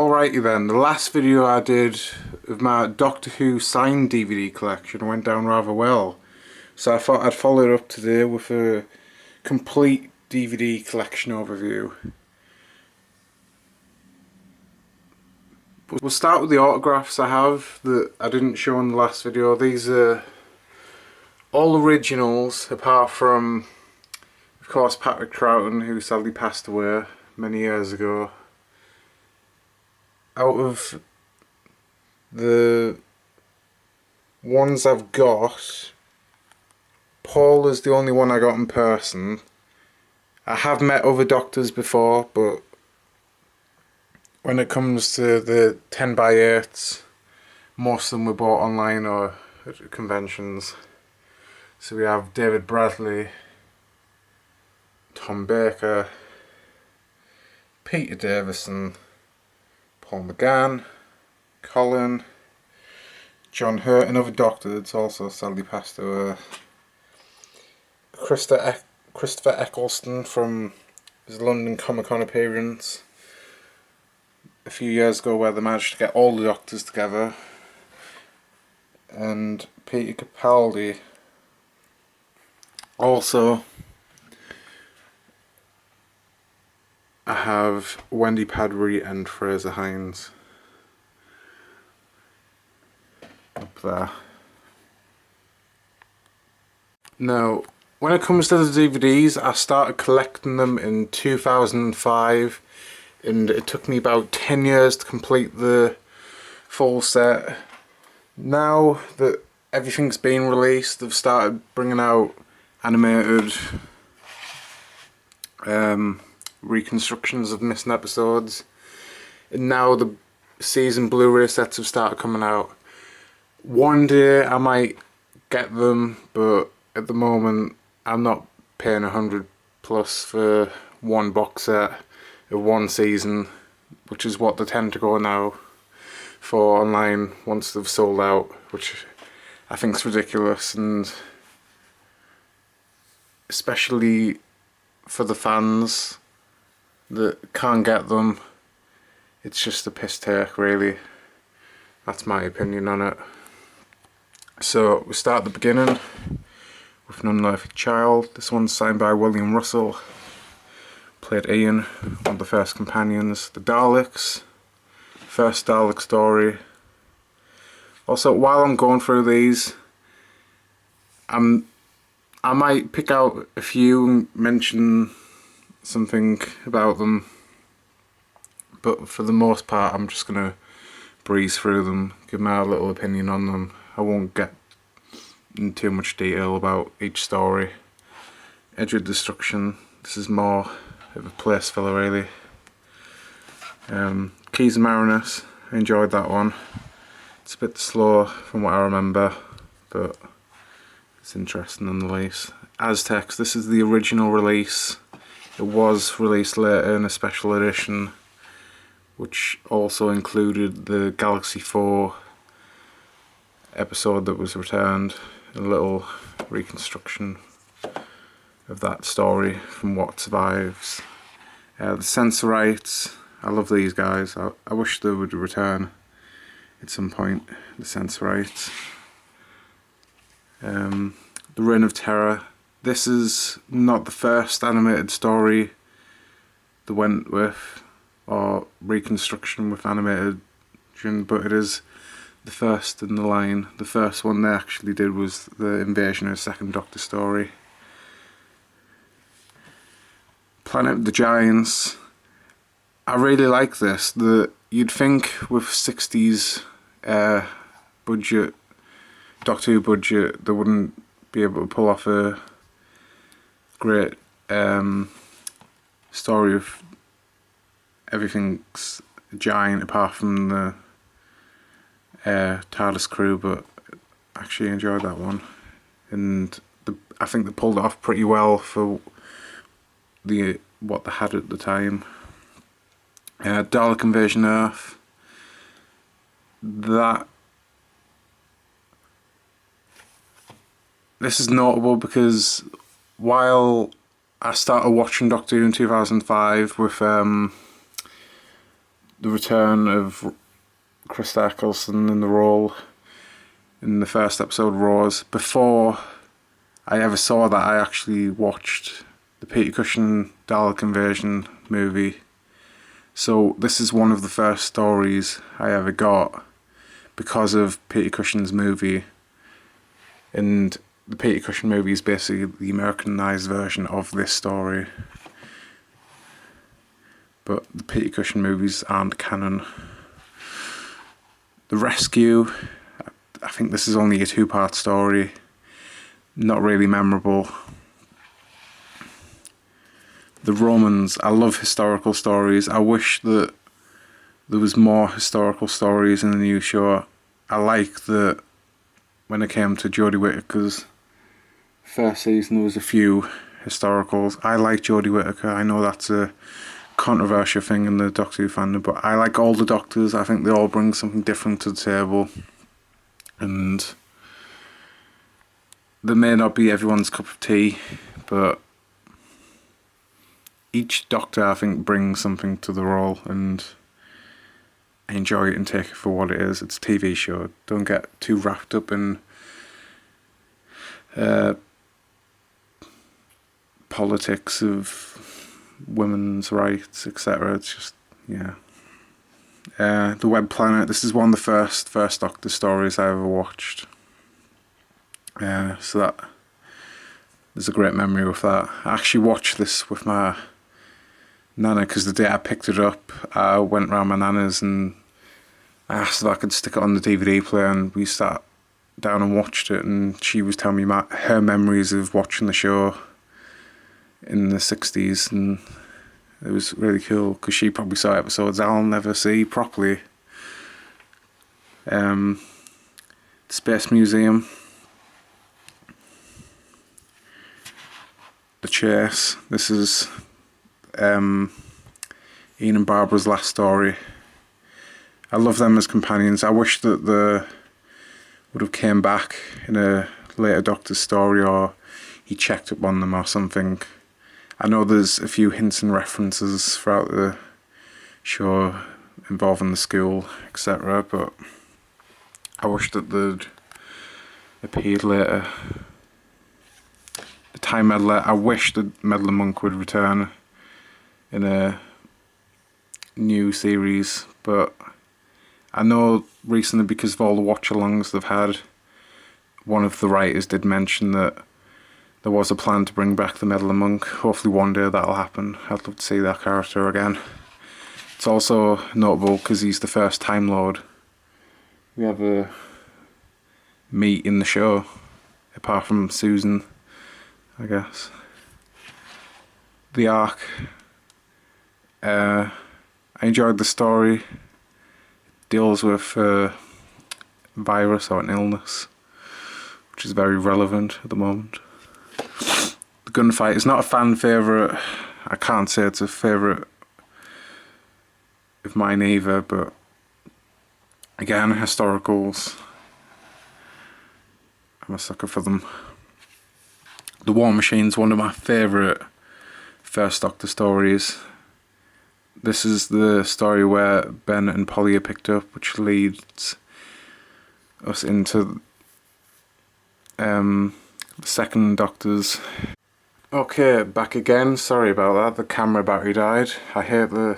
Alrighty then, the last video I did of my Doctor Who signed DVD collection went down rather well. So I thought I'd follow it up today with a complete DVD collection overview. We'll start with the autographs I have that I didn't show in the last video. These are all originals apart from, of course, Patrick Troughton, who sadly passed away many years ago. Out of the ones I've got, Paul is the only one I got in person. I have met other doctors before, but when it comes to the 10x8s, most of them were bought online or at conventions. So we have David Bradley, Tom Baker, Peter Davison, Paul McGann, Colin, John Hurt, another doctor that's also sadly passed away, Christopher Eccleston from his London Comic Con appearance a few years ago where they managed to get all the doctors together, and Peter Capaldi. Also, I have Wendy Padbury and Fraser Hines up there. Now, when it comes to the DVDs, I started collecting them in 2005, and it took me about 10 years to complete the full set. Now that everything's been released, they've started bringing out animated reconstructions of missing episodes, and now the season Blu-ray sets have started coming out. One day I might get them, but at the moment I'm not paying $100 plus for one box set of one season, which is what they tend to go now for online once they've sold out, which I think is ridiculous, and especially for the fans that can't get them, it's just a piss take, really. That's my opinion on it. So we start at the beginning with An Unearthly Child. This one's signed by William Russell, played Ian, one of the first companions. The Daleks, first Dalek story. Also, while I'm going through these, I might pick out a few and mention something about them, but for the most part I'm just going to breeze through them, give my little opinion on them. I won't get in too much detail about each story. Edge of Destruction, this is more of a place filler, really. Keys and Marinus, I enjoyed that one. It's a bit slow from what I remember, but it's interesting nonetheless. Aztecs, this is the original release. It was released later in a special edition, which also included the Galaxy 4 episode that was returned. A little reconstruction of that story from what survives. The Sensorites, I love these guys. I wish they would return at some point, the Sensorites. The Reign of Terror. This is not the first animated story they went with, or reconstruction with animated, but it is the first in the line. The first one they actually did was the Invasion of the Second Doctor story. Planet of the Giants. I really like this. You'd think with 60s budget, Doctor Who budget, they wouldn't be able to pull off a great story of everything's giant apart from the TARDIS crew, but I actually enjoyed that one, and I think they pulled it off pretty well for what they had at the time. Dalek Invasion Earth. This is notable because while I started watching Doctor Who in 2005 with the return of Krista Eccleston in the role in the first episode, Rose. Before I ever saw that, I actually watched the Peter Cushing Dalek Invasion movie. So this is one of the first stories I ever got because of Peter Cushing's movie. And the Peter Cushing movie is basically the Americanized version of this story. But the Peter Cushing movies aren't canon. The Rescue, I think this is only a 2-part story. Not really memorable. The Romans, I love historical stories. I wish that there was more historical stories in the new show. I like that when it came to Jodie Whittaker's first season, there was a few historicals. I like Jodie Whittaker. I know that's a controversial thing in the Doctor Who fandom, but I like all the Doctors. I think they all bring something different to the table. And they may not be everyone's cup of tea, but each Doctor, I think, brings something to the role, and I enjoy it and take it for what it is. It's a TV show. Don't get too wrapped up in politics of women's rights, etc. It's just, yeah. The Web Planet, this is one of the first Doctor stories I ever watched. So that, there's a great memory with that. I actually watched this with my Nana, because the day I picked it up, I went round my Nana's and I asked if I could stick it on the DVD player, and we sat down and watched it, and she was telling me her memories of watching the show in the 60s, and it was really cool because she probably saw episodes I'll never see properly. Space Museum, The Chase, this is Ian and Barbara's last story. I love them as companions. I wish that they would have came back in a later Doctor's story, or he checked up on them or something. I know there's a few hints and references throughout the show involving the school, etc., but I wish that they'd appeared later. The Time Meddler, I wish that Meddler Monk would return in a new series, but I know recently, because of all the watch-alongs they've had, one of the writers did mention that there was a plan to bring back the Meddler Monk. Hopefully one day that'll happen. I'd love to see that character again. It's also notable because he's the first Time Lord we ever meet in the show, apart from Susan, I guess. The Ark. I enjoyed the story. It deals with a virus or an illness, which is very relevant at the moment. The Gunfight is not a fan favourite. I can't say it's a favourite of mine either, but again, historicals, I'm a sucker for them. The War Machine's one of my favourite first Doctor stories. This is the story where Ben and Polly are picked up, which leads us into the second Doctor's. Okay, back again. Sorry about that. The camera battery died. I hate the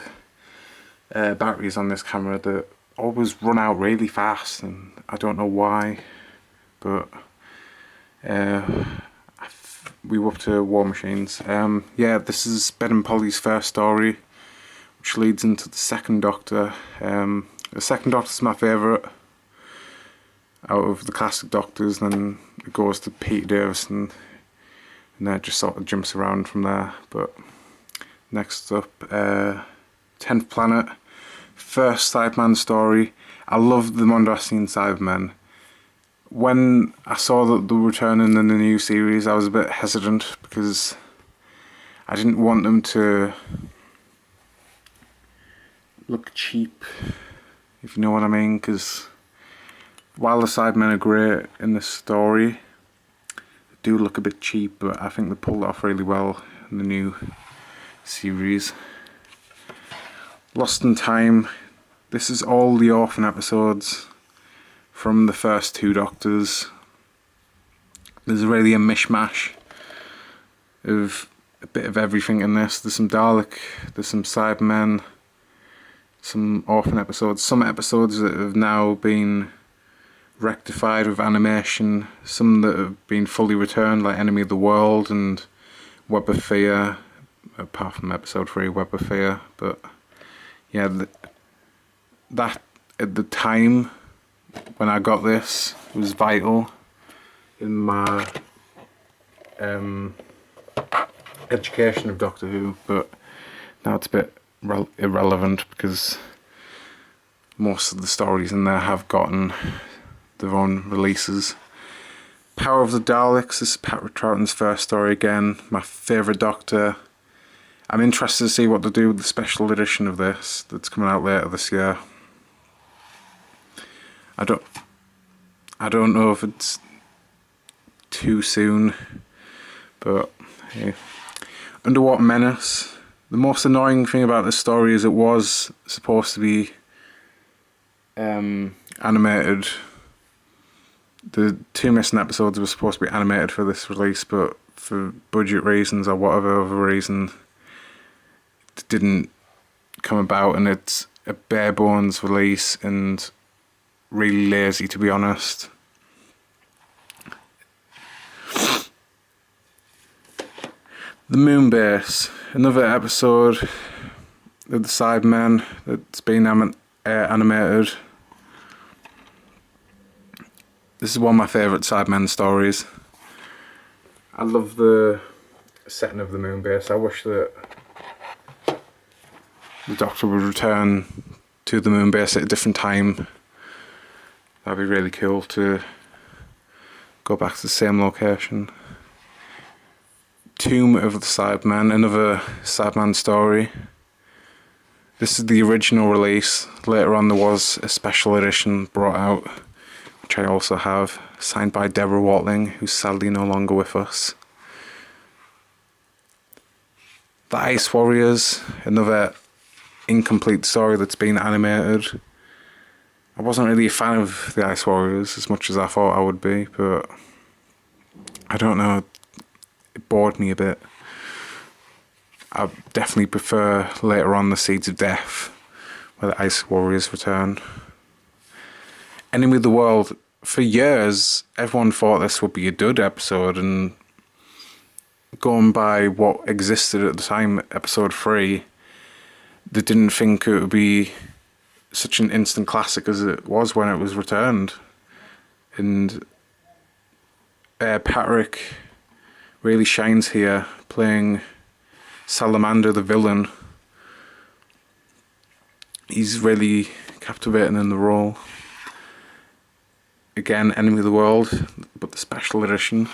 batteries on this camera that always run out really fast, and I don't know why, but we were up to War Machines. Yeah, this is Ben and Polly's first story, which leads into the second Doctor. The second Doctor's my favourite out of the classic Doctors, then it goes to Peter Davison, and then it just sort of jumps around from there. But next up, 10th Planet, first Cyberman story. I love the Mondasian Cybermen. When I saw that they were returning in the new series, I was a bit hesitant because I didn't want them to look cheap, if you know what I mean, because while the Cybermen are great in the story, they do look a bit cheap, but I think they pulled it off really well in the new series. Lost in Time, This is all the Orphan episodes from the first two Doctors. There's really a mishmash of a bit of everything in this. There's some Dalek, there's some Cybermen, some Orphan episodes, some episodes that have now been rectified with animation, some that have been fully returned, like Enemy of the World and Web of Fear, apart from episode 3, Web of Fear. But yeah, that at the time when I got this was vital in my education of Doctor Who, but now it's a bit irrelevant because most of the stories in there have gotten their own releases. Power of the Daleks, this is Patrick Troughton's first story again, my favourite Doctor. I'm interested to see what they do with the special edition of this that's coming out later this year. I don't know if it's too soon, but hey. Underwater Menace. The most annoying thing about this story is it was supposed to be animated. The two missing episodes were supposed to be animated for this release, but for budget reasons or whatever other reason, it didn't come about, and it's a bare bones release and really lazy, to be honest. The Moonbase, another episode of the Cybermen that's been animated. This is one of my favourite Cybermen stories. I love the setting of the Moonbase. I wish that the Doctor would return to the Moonbase at a different time. That'd be really cool to go back to the same location. Tomb of the Cybermen, another Cyberman story. This is the original release. Later on there was a special edition brought out, which I also have, signed by Deborah Watling, who's sadly no longer with us. The Ice Warriors, another incomplete story that's been animated. I wasn't really a fan of the Ice Warriors as much as I thought I would be, but I don't know, it bored me a bit. I definitely prefer later on the Seeds of Death, where the Ice Warriors return. Enemy of the World, for years everyone thought this would be a dud episode, and going by what existed at the time, episode 3, they didn't think it would be such an instant classic as it was when it was returned. And Patrick really shines here, playing Salamander the villain. He's really captivating in the role. Again, Enemy of the World, but the special edition.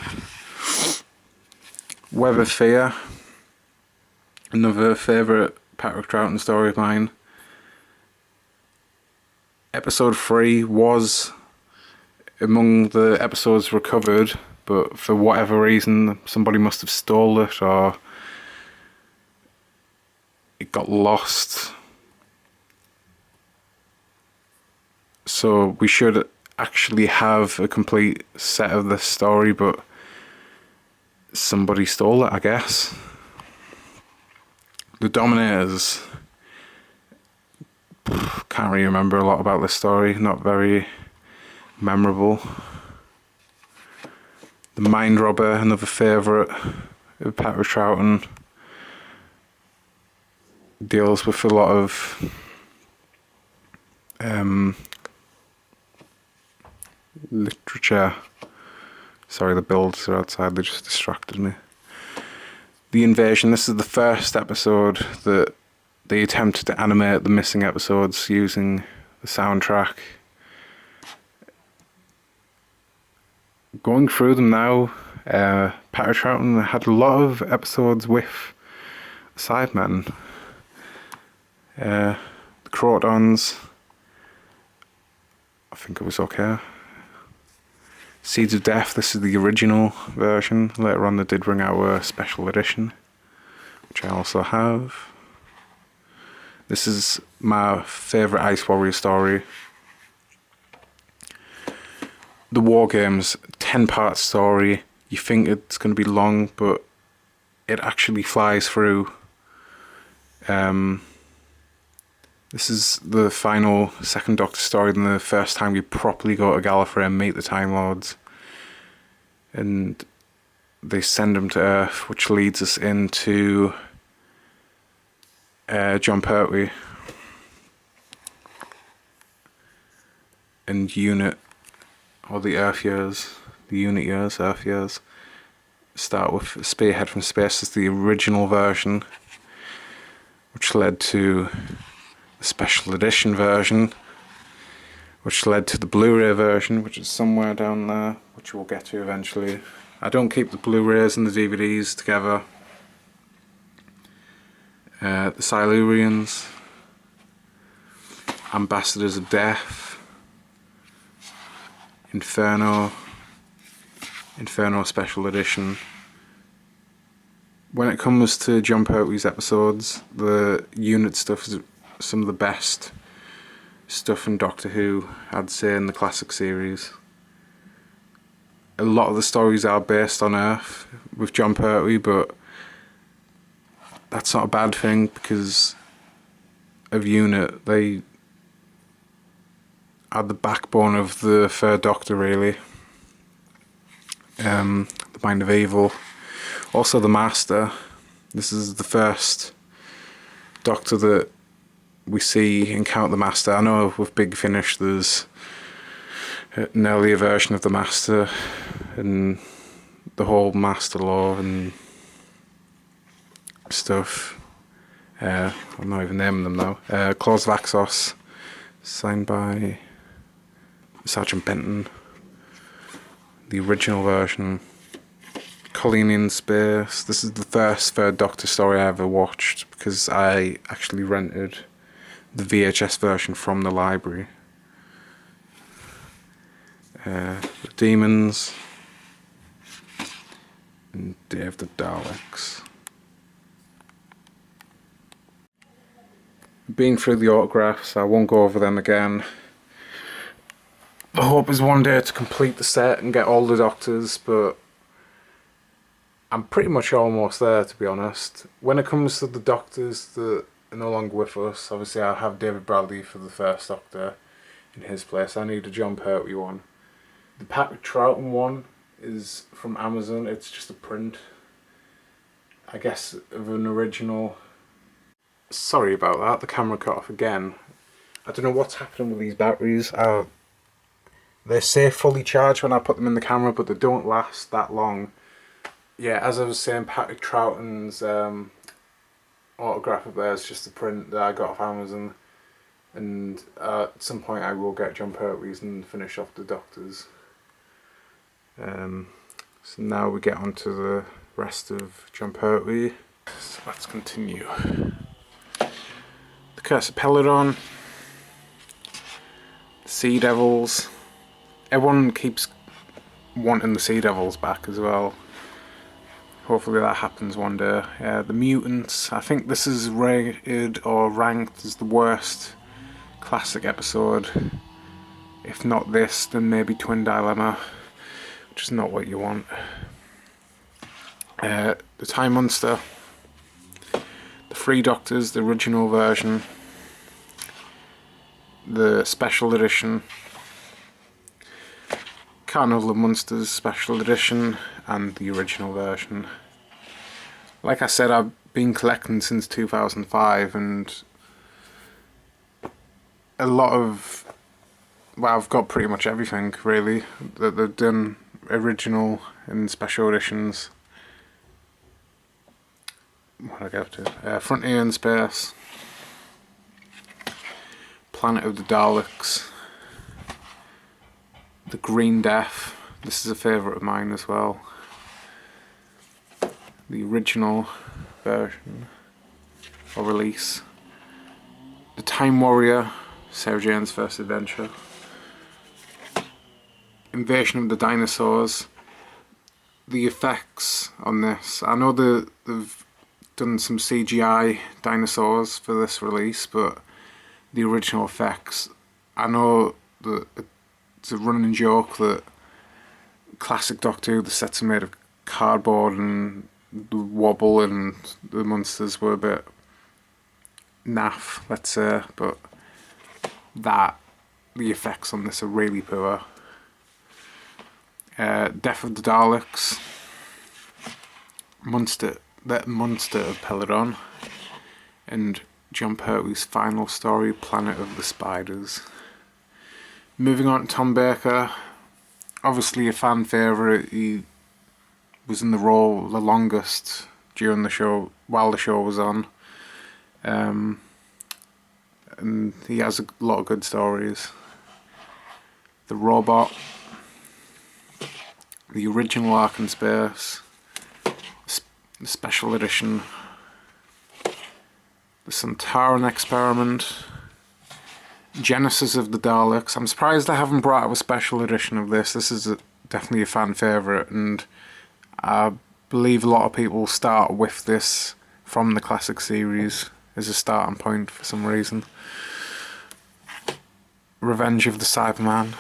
Web of Fear, another favourite Patrick Troughton story of mine. Episode 3 was among the episodes recovered, but for whatever reason somebody must have stole it or it got lost. So we should actually have a complete set of this story, but somebody stole it, I guess. The Dominators. Can't really remember a lot about this story, not very memorable. The Mind Robber, another favourite of Patrick Troughton. Deals with a lot of literature. Sorry, the builds are outside, they just distracted me. The Invasion, this is the first episode that they attempted to animate the missing episodes using the soundtrack. Going through them now, Patrick Troughton had a lot of episodes with Cybermen. The Crotons, I think it was okay. Seeds of Death, this is the original version. Later on they did bring out a special edition, which I also have. This is my favourite Ice Warrior story. The War Games, 10-part story. You think it's going to be long, but it actually flies through. This is the final Second Doctor story and the first time we properly go to Gallifrey and meet the Time Lords. And they send him to Earth, which leads us into Jon Pertwee and Unit, or the Earth years, the Unit years, Earth years. Start with Spearhead from Space as the original version, which led to the special edition version, which led to the Blu-ray version, which is somewhere down there, which we'll get to eventually. I don't keep the Blu-rays and the DVDs together. The Silurians, Ambassadors of Death, Inferno Special Edition. When it comes to Jon Pertwee's episodes, the Unit stuff is some of the best stuff in Doctor Who, I'd say, in the classic series. A lot of the stories are based on Earth with Jon Pertwee, but that's not a bad thing because of Unit. They are the backbone of the Third Doctor, really. The Mind of Evil. Also the Master. This is the first Doctor that we see encounter the Master. I know with Big Finish there's an earlier version of the Master and the whole Master Law and stuff. I'm not even naming them now. Claws of Axos, signed by Sergeant Benton. The original version. Colleen in Space. This is the first Third Doctor story I ever watched because I actually rented the VHS version from the library. The Demons and Day of the Daleks. Been through the autographs, I won't go over them again. The hope is one day to complete the set and get all the Doctors, but I'm pretty much almost there, to be honest. When it comes to the Doctors that are no longer with us, obviously I'll have David Bradley for the first Doctor in his place. I need a Jon Pertwee one. The Patrick Troughton one is from Amazon. It's just a print, I guess, of an original. Sorry about that, the camera cut off again. I don't know what's happening with these batteries. They say fully charged when I put them in the camera, but they don't last that long. Yeah, as I was saying, Patrick Troughton's autograph up there is just a print that I got off Amazon. And at some point I will get Jon Pertwee's and finish off the Doctors. So now we get on to the rest of Jon Pertwee. So let's continue. The Curse of Peladon. The Sea Devils. Everyone keeps wanting the Sea Devils back as well. Hopefully that happens one day. The Mutants. I think this is rated or ranked as the worst classic episode. If not this, then maybe Twin Dilemma, which is not what you want. The Time Monster. The Three Doctors, the original version. The Special Edition. Carnival of Monsters Special Edition and the original version. Like I said, I've been collecting since 2005 and a lot of, well, I've got pretty much everything really that they've done, original and special editions. What did I go to? Frontier in Space, Planet of the Daleks, The Green Death. This is a favourite of mine as well. The original version or release. The Time Warrior, Sarah Jane's first adventure. Invasion of the Dinosaurs. The effects on this, I know they've done some CGI dinosaurs for this release, but the original effects, I know that it's a running joke that classic Doctor Who, the sets are made of cardboard and the wobble and the monsters were a bit naff, let's say, but the effects on this are really poor. Death of the Daleks, Monster of Peladon, and Jon Pertwee's final story, Planet of the Spiders. Moving on to Tom Baker, obviously a fan favourite. He was in the role the longest during the show, while the show was on. And he has a lot of good stories. The Robot, the original Ark in Space, the special edition, the Sontaran Experiment, Genesis of the Daleks. I'm surprised I haven't brought out a special edition of this. This is definitely a fan favourite, and I believe a lot of people start with this from the classic series as a starting point for some reason. Revenge of the Cyberman,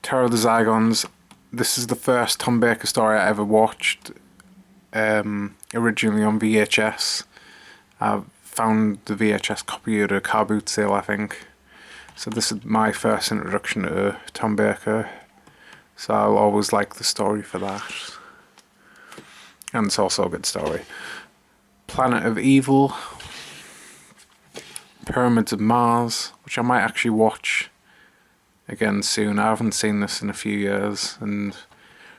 Terror of the Zygons. This is the first Tom Baker story I ever watched, originally on VHS. I found the VHS copy at a car boot sale, I think. So this is my first introduction to Tom Baker. So I'll always like the story for that. And it's also a good story. Planet of Evil, Pyramids of Mars, which I might actually watch again soon. I haven't seen this in a few years, and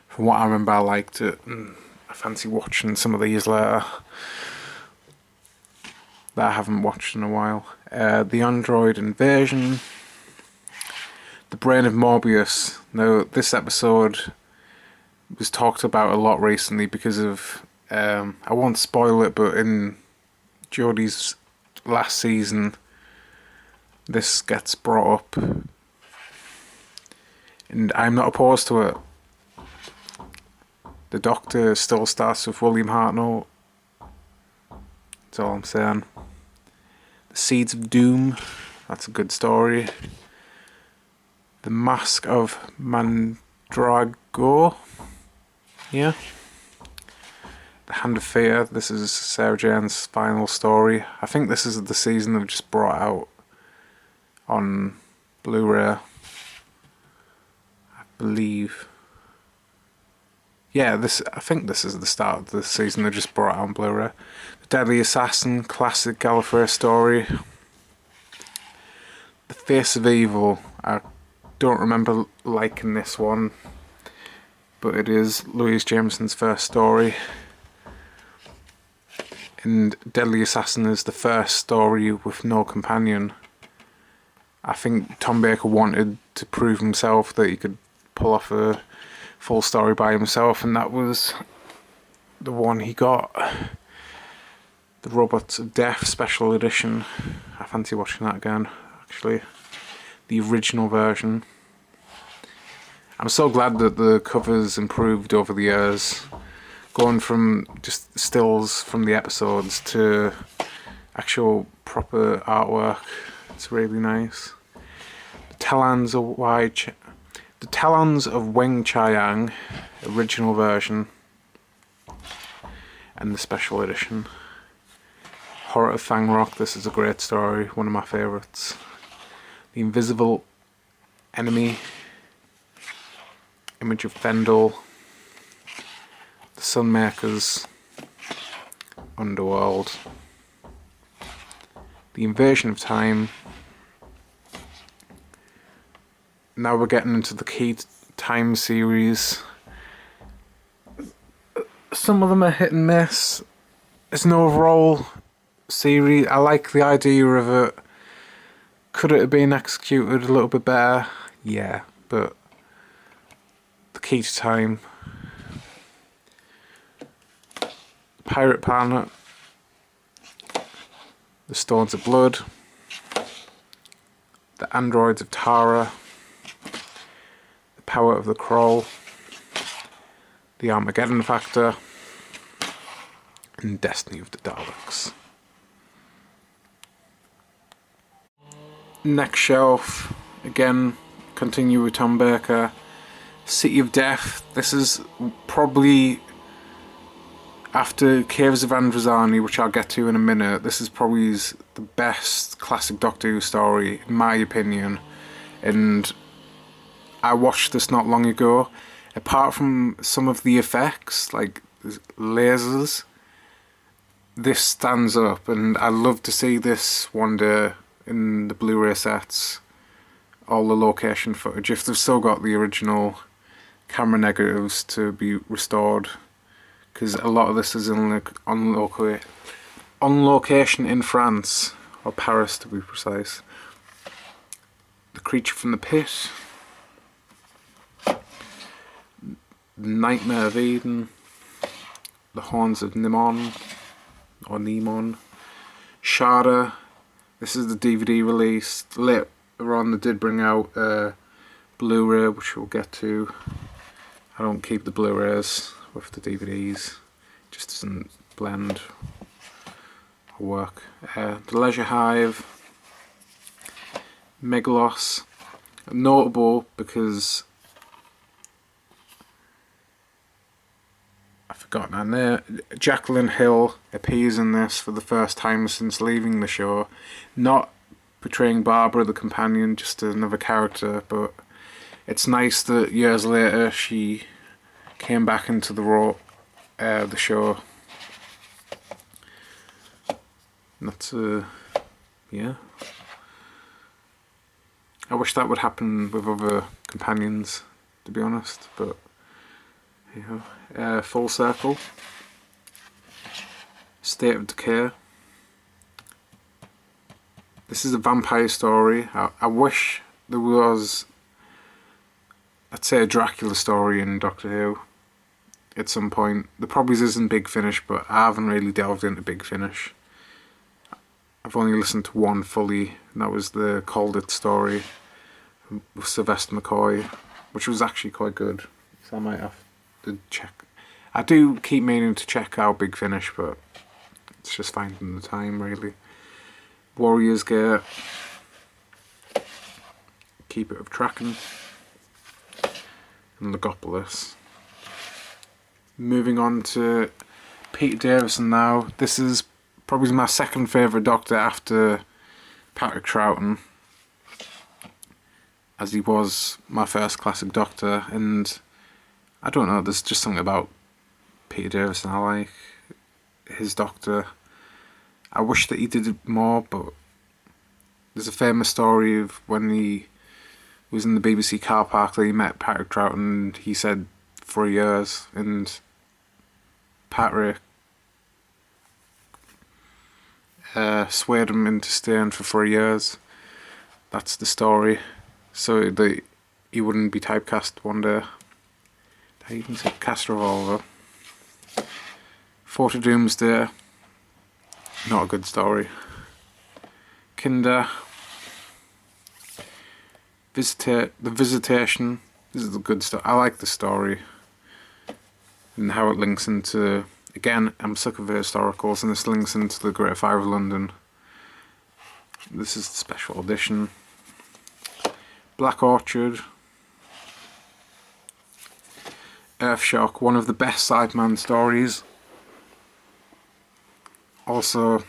from what I remember I liked it, and I fancy watching some of these later that I haven't watched in a while. The Android Invasion, The Brain of Morbius. Now this episode was talked about a lot recently because of, I won't spoil it, but in Jodie's last season this gets brought up, and I'm not opposed to it. The Doctor still starts with William Hartnell. That's all I'm saying. The Seeds of Doom, that's a good story. The Mask of Mandragore, yeah. The Hand of Fear, this is Sarah Jane's final story. I think this is the season they've just brought out on Blu-ray, I believe. Yeah, I think this is the start of the season they just brought out on Blu-ray. The Deadly Assassin, classic Gallifrey story. The Face of Evil, I don't remember liking this one, but it is Louise Jameson's first story. And Deadly Assassin is the first story with no companion. I think Tom Baker wanted to prove himself that he could pull off a full story by himself, and that was the one he got. The Robots of Death special edition. I fancy watching that again, actually. The original version. I'm so glad that the cover's improved over the years, going from just stills from the episodes to actual proper artwork. It's really nice. The Talons of Weng Chiang, original version, and the special edition. Horror of Fang Rock, this is a great story, one of my favourites. The Invisible Enemy, Image of Fendel, The Sunmakers, Underworld, The Invasion of Time. Now we're getting into the Key Time series. Some of them are hit and miss. It's an overall series. I like the idea of it. Could it have been executed a little bit better? Yeah, but the Key to Time, Pirate Planet, The Stones of Blood, The Androids of Tara, The Power of the Kroll, The Armageddon Factor, and Destiny of the Daleks. Next shelf, again, continue with Tom Baker. City of Death. This is probably, after Caves of Androzani, which I'll get to in a minute, this is probably the best classic Doctor Who story, in my opinion. And I watched this not long ago. Apart from some of the effects, like lasers, this stands up, and I'd love to see this one day in the Blu-ray sets, all the location footage, if they've still got the original camera negatives to be restored, because a lot of this is on location in France, or Paris to be precise. The Creature from the Pit, Nightmare of Eden, The Horns of Nimon, or Nimon, Shada. This is the DVD release. Later on they did bring out Blu-ray, which we'll get to. I don't keep the Blu-rays with the DVDs. It just doesn't blend or work. The Leisure Hive, Megalos. Notable because I've forgotten her name. Jacqueline Hill appears in this for the first time since leaving the show. Not portraying Barbara the companion, just another character, but it's nice that years later she came back into the show. And that's yeah. I wish that would happen with other companions, to be honest, but you know. Full Circle, State of Decay. This is a vampire story. I wish there was, I'd say, a Dracula story in Doctor Who at some point. There probably isn't Big Finish, but I haven't really delved into Big Finish. I've only listened to one fully, and that was the Called It story with Sylvester McCoy, which was actually quite good. So I might have to check. I do keep meaning to check out Big Finish, but it's just finding the time, really. Warriors Gate, Keep It of Traken, and Logopolis. Moving on to Peter Davison now. This is probably my second favourite Doctor after Patrick Troughton, as he was my first classic Doctor, and I don't know, there's just something about Peter Davison I like. His Doctor, I wish that he did it more, but there's a famous story of when he was in the BBC car park that he met Patrick Troughton, and he said 3 years, and Patrick swayed him into staying for 3 years. That's the story, so that he wouldn't be typecast one day. I even said Cast Revolver. Fort of Doomsday, not a good story. Kinder, The Visitation. This is a good story. I like the story and how it links into, again, I'm sick of historicals, and this links into the Great Fire of London. This is the special edition. Black Orchard, Earthshock, one of the best Sideman stories. Also,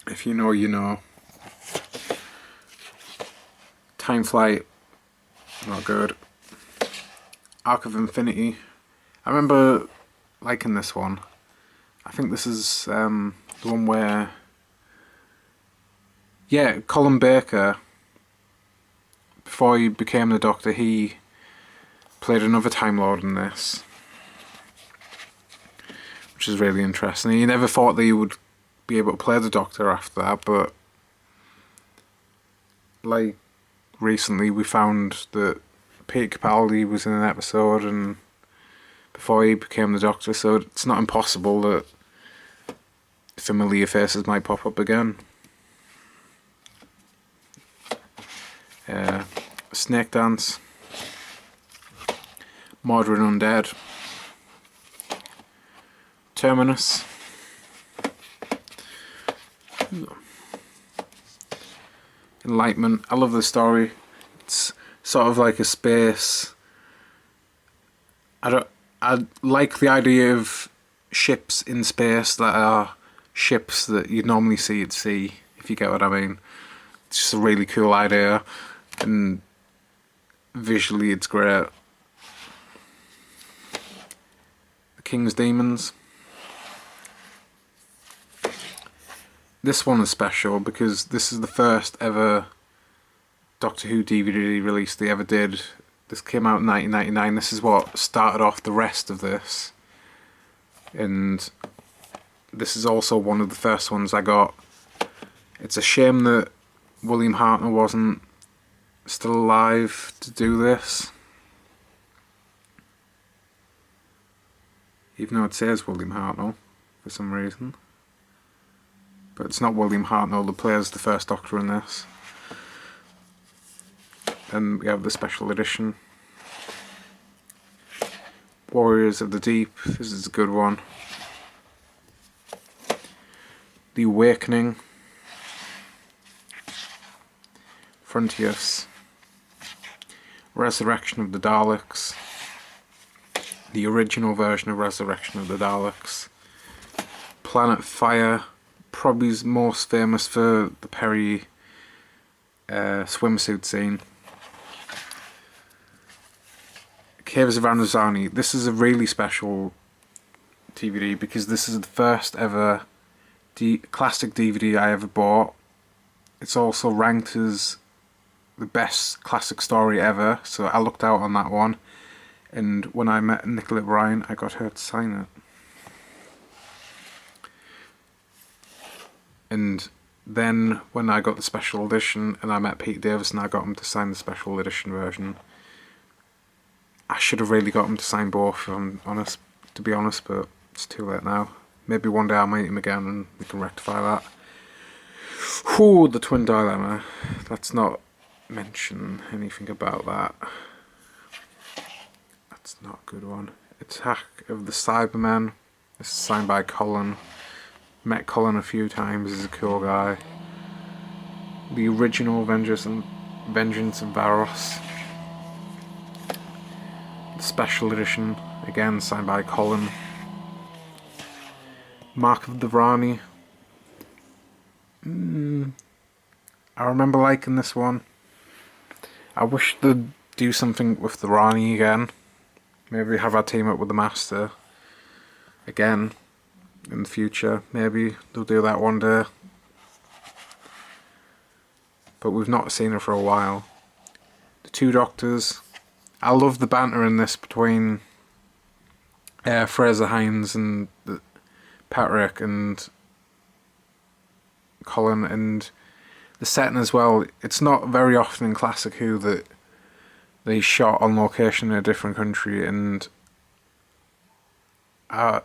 if you know, you know. Time Flight, not good. Arc of Infinity, I remember liking this one. I think this is the one where, yeah, Colin Baker, before he became the Doctor, he played another Time Lord in this, which is really interesting. He never thought that he would be able to play the Doctor after that, but like recently we found that Peter Capaldi was in an episode and before he became the Doctor, so it's not impossible that familiar faces might pop up again. Snake Dance, Mordred Undead, Terminus, Enlightenment. I love the story. It's sort of like a space. I like the idea of ships in space that are ships that you'd normally see at sea, if you get what I mean. It's just a really cool idea, and visually it's great. The King's Demons. This one is special because this is the first ever Doctor Who DVD release they ever did. This came out in 1999. This is what started off the rest of this. And this is also one of the first ones I got. It's a shame that William Hartnell wasn't still alive to do this. Even though it says William Hartnell for some reason. But it's not William Hartnell that plays the first Doctor in this. And we have the special edition. Warriors of the Deep. This is a good one. The Awakening. Frontiers. Resurrection of the Daleks. The original version of Resurrection of the Daleks. Planet Fire. Probably most famous for the Perry swimsuit scene. Caves of Androzani. This is a really special DVD because this is the first ever classic DVD I ever bought. It's also ranked as the best classic story ever, so I looked out on that one. And when I met Nicola Bryant, I got her to sign it. And then when I got the special edition and I met Peter Davison, I got him to sign the special edition version. I should have really got him to sign both, if I'm honest, to be honest, but it's too late now. Maybe one day I'll meet him again and we can rectify that. Whew, the Twin Dilemma. Let's not mention anything about that. That's not a good one. Attack of the Cybermen. This is signed by Colin. Met Colin a few times, he's a cool guy. The original Vengeance of Varos. The special edition, again signed by Colin. Mark of the Rani. I remember liking this one. I wish they'd do something with the Rani again. Maybe have our team up with the Master again in the future. Maybe they'll do that one day. But we've not seen her for a while. The Two Doctors. I love the banter in this between Fraser Hines and Patrick and Colin, and the setting as well. It's not very often in Classic Who that they shot on location in a different country, and I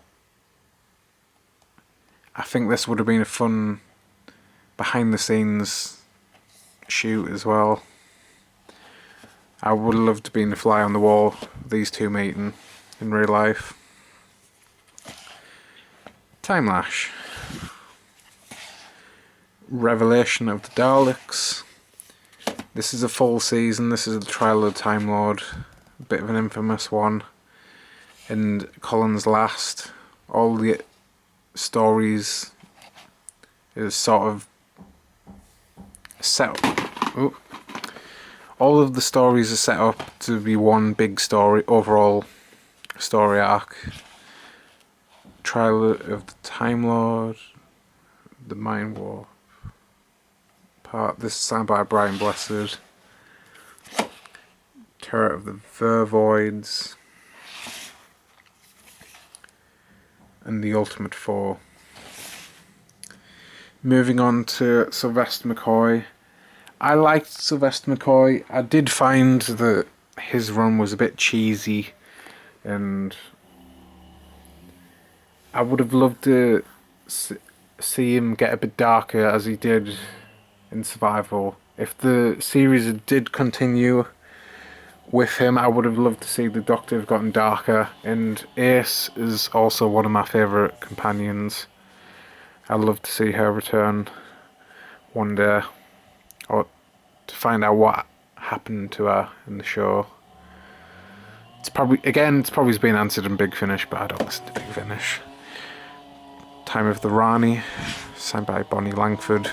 think this would have been a fun behind the scenes shoot as well. I would have loved to be in the fly on the wall, these two meeting in real life. Time Lash. Revelation of the Daleks. This is a full season. This is the Trial of the Time Lord. A bit of an infamous one. And Colin's last. All the stories is sort of set up. Ooh. All of the stories are set up to be one big story, overall story arc. Trial of the Time Lord, the Mind War part. This is signed by Brian Blessed. Terror of the Vervoids, and the Ultimate Four. Moving on to Sylvester McCoy. I liked Sylvester McCoy. I did find that his run was a bit cheesy, and I would have loved to see him get a bit darker as he did in Survival. If the series did continue with him, I would have loved to see the Doctor have gotten darker, and Ace is also one of my favourite companions. I'd love to see her return one day. Or to find out what happened to her in the show. It's probably been answered in Big Finish, but I don't listen to Big Finish. Time of the Rani, signed by Bonnie Langford.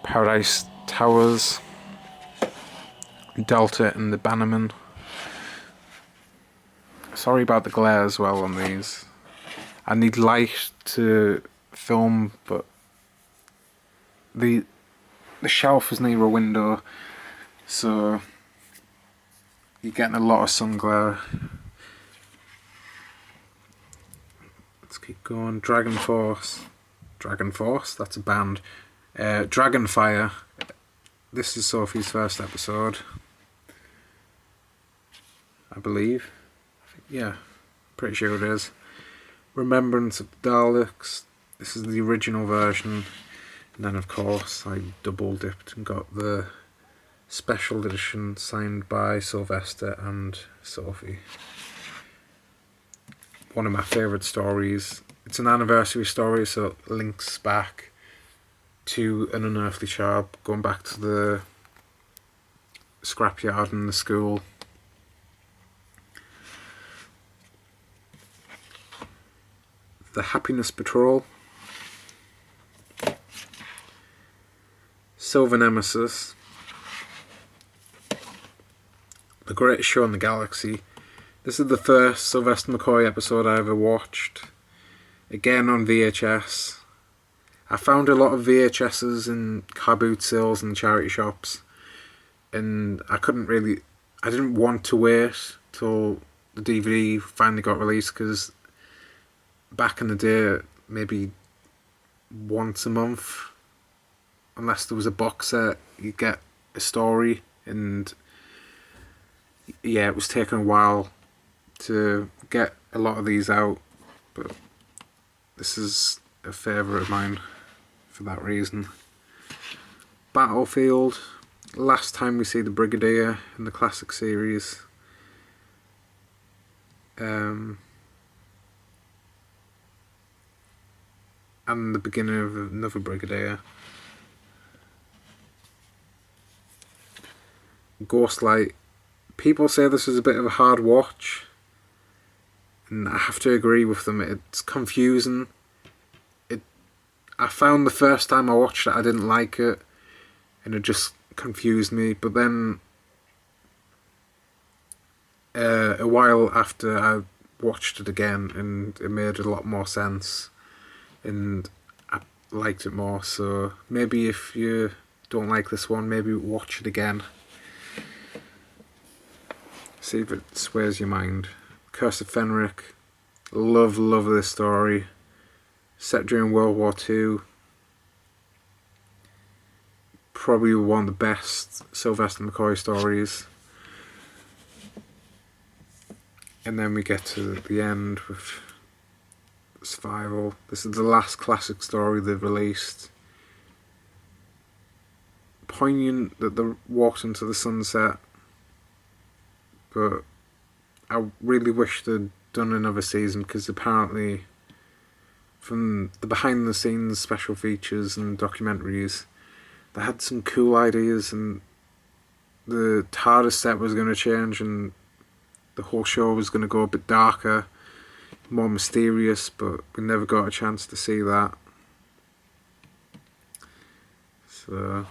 Paradise Towers, Delta and the Bannerman. Sorry about the glare as well on these. I need light to film, but the shelf is near a window, so you're getting a lot of sun glare. Let's keep going. Dragon Force, that's a band. Dragonfire, this is Sophie's first episode, I believe. Yeah, pretty sure it is. Remembrance of the Daleks, this is the original version, and then of course I double dipped and got the special edition signed by Sylvester and Sophie. One of my favourite stories. It's an anniversary story, so it links back to An Unearthly Child, going back to the scrapyard and the school. The Happiness Patrol. Silver Nemesis. The Greatest Show in the Galaxy. This is the first Sylvester McCoy episode I ever watched. Again on VHS. I found a lot of VHSs in car boot sales and charity shops, and I didn't want to wait till the DVD finally got released, because back in the day, maybe once a month, unless there was a box set, you'd get a story, and yeah, it was taking a while to get a lot of these out, but this is a favourite of mine for that reason. Battlefield, last time we see the Brigadier in the classic series. And the beginning of another Brigadier. Ghostlight. People say this is a bit of a hard watch, and I have to agree with them. It's confusing. I found the first time I watched it, I didn't like it, and it just confused me. But then, a while after, I watched it again, and it made a lot more sense, and I liked it more. So maybe if you don't like this one, maybe watch it again. See if it sways your mind. Curse of Fenric. Love this story. Set during World War II. Probably one of the best Sylvester McCoy stories. And then we get to the end with Survival. This is the last classic story they've released. Poignant that they walked into the sunset, but I really wish they'd done another season, because apparently from the behind the scenes special features and documentaries, they had some cool ideas, and the TARDIS set was going to change, and the whole show was going to go a bit darker, more mysterious, but we never got a chance to see that. So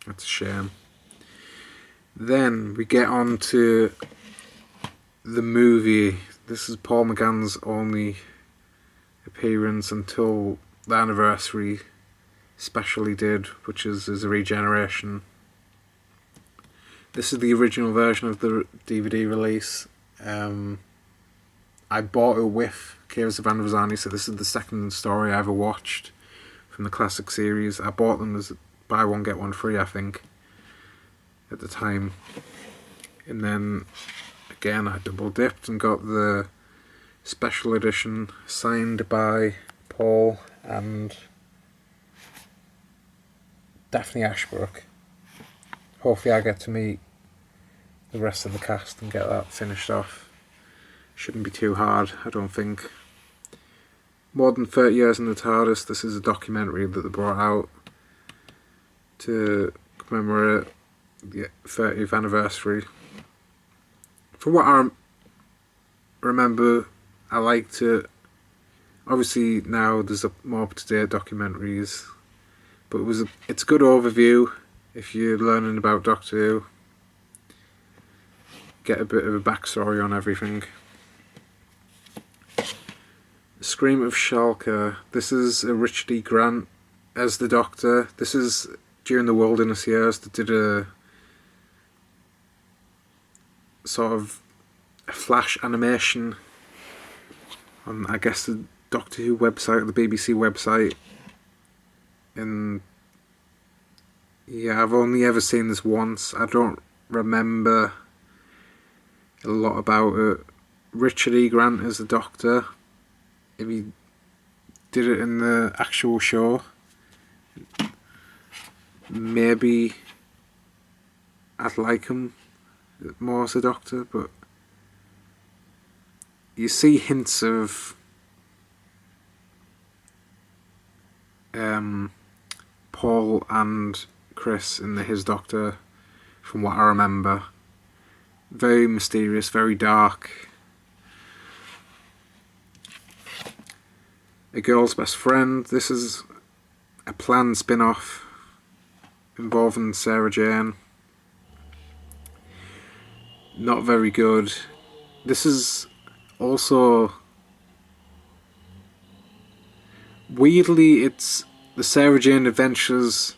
that's a shame. Then we get on to the movie. This is Paul McGann's only appearance until the anniversary special he did, which is his regeneration. This is the original version of the DVD release. I bought it with Caves of Androzani, so this is the second story I ever watched from the classic series. I bought them as buy one get one free, I think, at the time. And then again I double dipped and got the special edition signed by Paul and Daphne Ashbrook. Hopefully I get to meet the rest of the cast and get that finished off. Shouldn't be too hard, I don't think. More than 30 Years in the TARDIS. This is a documentary that they brought out to commemorate the 30th anniversary. From what I remember, I liked it. Obviously now there's more up-to-date documentaries, but it's a good overview if you're learning about Doctor Who. Get a bit of a backstory on everything. Scream of Schalke. This is Richard E. Grant as the Doctor. This is during the Wilderness years. They did a sort of a flash animation on, I guess, the Doctor Who website, the BBC website. And yeah, I've only ever seen this once. I don't remember a lot about it. Richard E. Grant as the Doctor. If he did it in the actual show, maybe I'd like him more as a Doctor, but you see hints of Paul and Chris in the His Doctor, from what I remember. Very mysterious, very dark. A Girl's Best Friend. This is a planned spin-off involving Sarah Jane. Not very good. This is also, weirdly, it's the Sarah Jane Adventures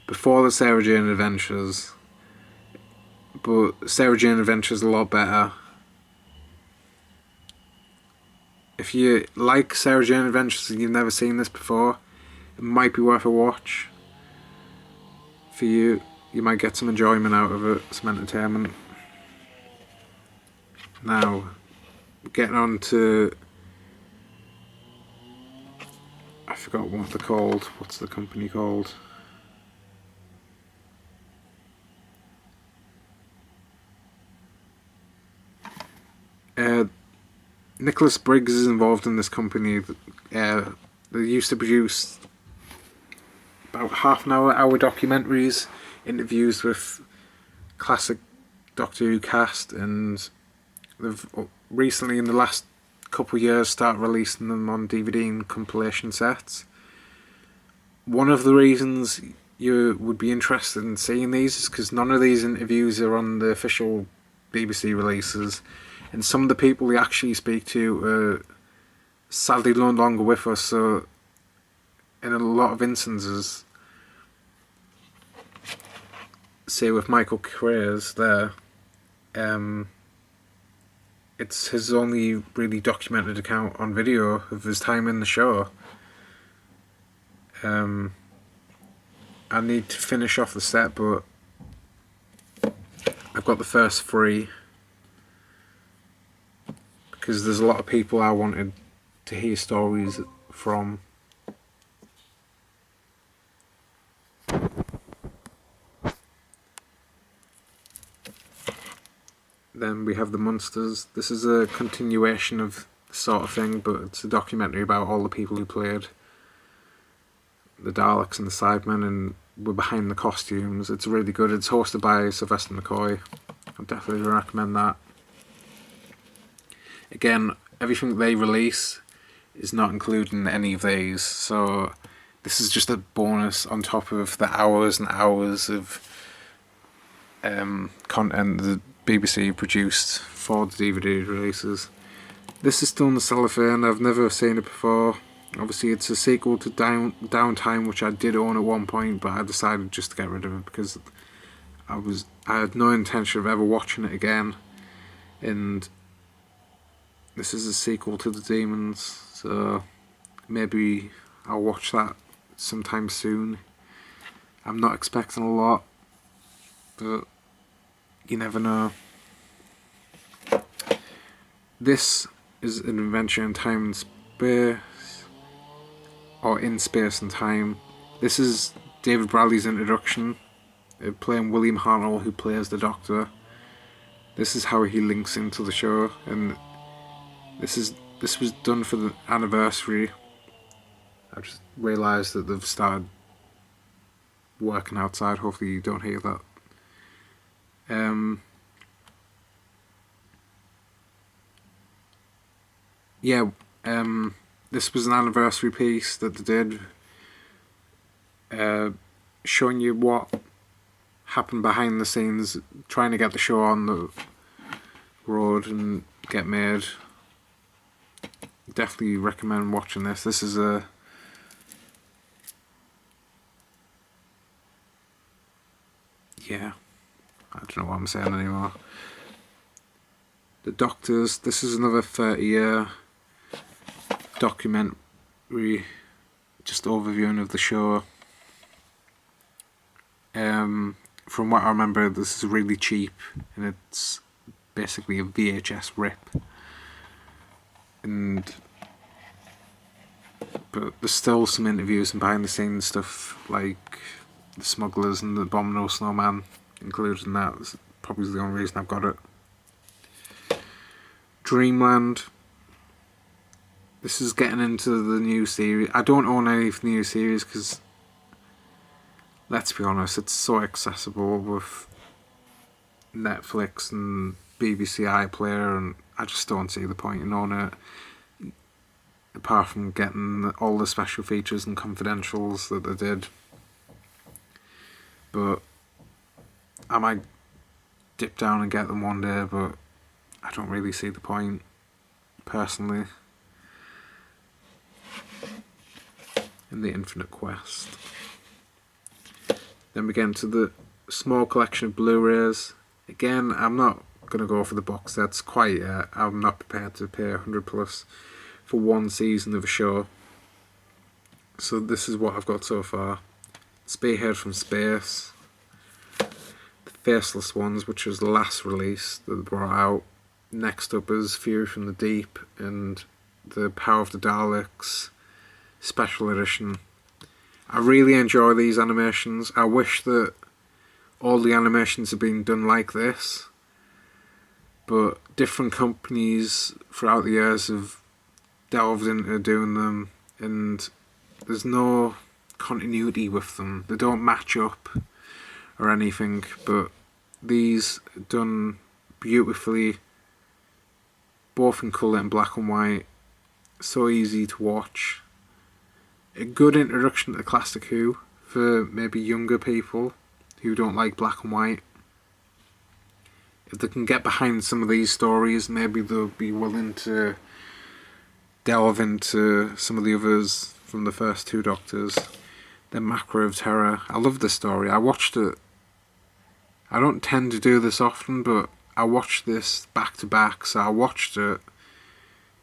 before the Sarah Jane Adventures, but Sarah Jane Adventures a lot better. If you like Sarah Jane Adventures and you've never seen this before, it might be worth a watch for you. You might get some enjoyment out of it, some entertainment. Now, getting on to, I forgot what they're called. What's the company called? Nicholas Briggs is involved in this company. They used to produce about half an hour documentaries, interviews with classic Doctor Who cast, and they've recently, in the last couple of years, started releasing them on DVD and compilation sets. One of the reasons you would be interested in seeing these is because none of these interviews are on the official BBC releases, and some of the people we actually speak to are sadly no longer with us, so in a lot of instances, say with Michael Craze there, it's his only really documented account on video of his time in the show. I need to finish off the set, but I've got the first three because there's a lot of people I wanted to hear stories from. Then we have The Munsters. This is a continuation of the sort of thing, but it's a documentary about all the people who played the Daleks and the Cybermen and were behind the costumes. It's really good. It's hosted by Sylvester McCoy. I definitely recommend that. Again, everything they release is not included in any of these, so this is just a bonus on top of the hours and hours of content the BBC produced for the DVD releases. This is still in the cellophane. I've never seen it before. Obviously it's a sequel to Downtime, which I did own at one point, but I decided just to get rid of it because I had no intention of ever watching it again. And this is a sequel to The Demons, so maybe I'll watch that sometime soon. I'm not expecting a lot, but you never know. This is an adventure in time and space, or in space and time. This is David Bradley's introduction, playing William Hartnell, who plays the Doctor. This is how he links into the show, and this was done for the anniversary. I just realised that they've started working outside. Hopefully you don't hear that. Yeah, this was an anniversary piece that they did, showing you what happened behind the scenes, trying to get the show on the road and get made. Definitely recommend watching this. This is a I don't know what I'm saying anymore. The Doctors, this is another 30-year documentary, just overviewing of the show. From what I remember, this is really cheap, and it's basically a VHS rip. But there's still some interviews and behind the scenes stuff, like the Smugglers and the Abominable Snowman included in that. That's probably the only reason I've got it. Dreamland. This is getting into the new series. I don't own any of the new series because, let's be honest, it's so accessible with Netflix and BBC iPlayer, and I just don't see the point in owning it, apart from getting all the special features and confidentials that they did. But I might dip down and get them one day, but I don't really see the point, personally. In the Infinite Quest. Then we get into the small collection of Blu-rays. Again, I'm not going to go for the box sets quite yet. I'm not prepared to pay $100+ for one season of a show. So this is what I've got so far. Spearhead from Space. The Faceless Ones, which was the last release that they brought out. Next up is Fury from the Deep and the Power of the Daleks Special Edition. I really enjoy these animations. I wish that all the animations had been done like this, but different companies throughout the years have delved into doing them, and there's no continuity with them. They don't match up or anything, but these are done beautifully, both in colour and black and white. So easy to watch. A good introduction to Classic Who for maybe younger people who don't like black and white. If they can get behind some of these stories, maybe they'll be willing to delve into some of the others from the first two Doctors. Then Macro of Terror. I love this story. I watched it. I don't tend to do this often, but I watched this back to back. So I watched it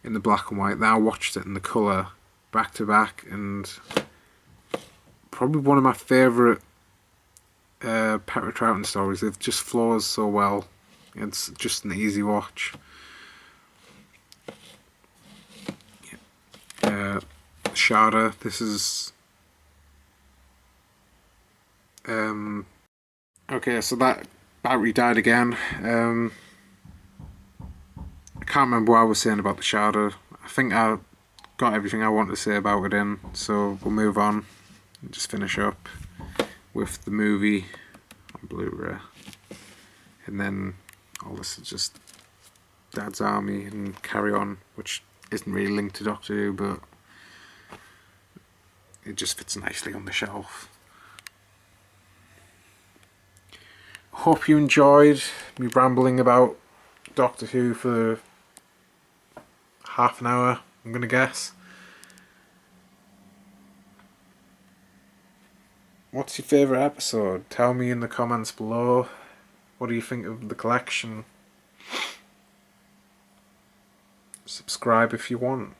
in the black and white, then I watched it in the colour back to back, and probably one of my favourite Petra Troughton stories. It just flows so well. It's just an easy watch. Sharda, this is okay, so that battery died again. I can't remember what I was saying about the Sharda. I think I got everything I want to say about it in, so we'll move on and just finish up with the movie on Blu-ray. And then all this is just Dad's Army and Carry On, which isn't really linked to Doctor Who, but it just fits nicely on the shelf. Hope you enjoyed me rambling about Doctor Who for half an hour, I'm gonna guess. What's your favourite episode? Tell me in the comments below. What do you think of the collection? Subscribe if you want.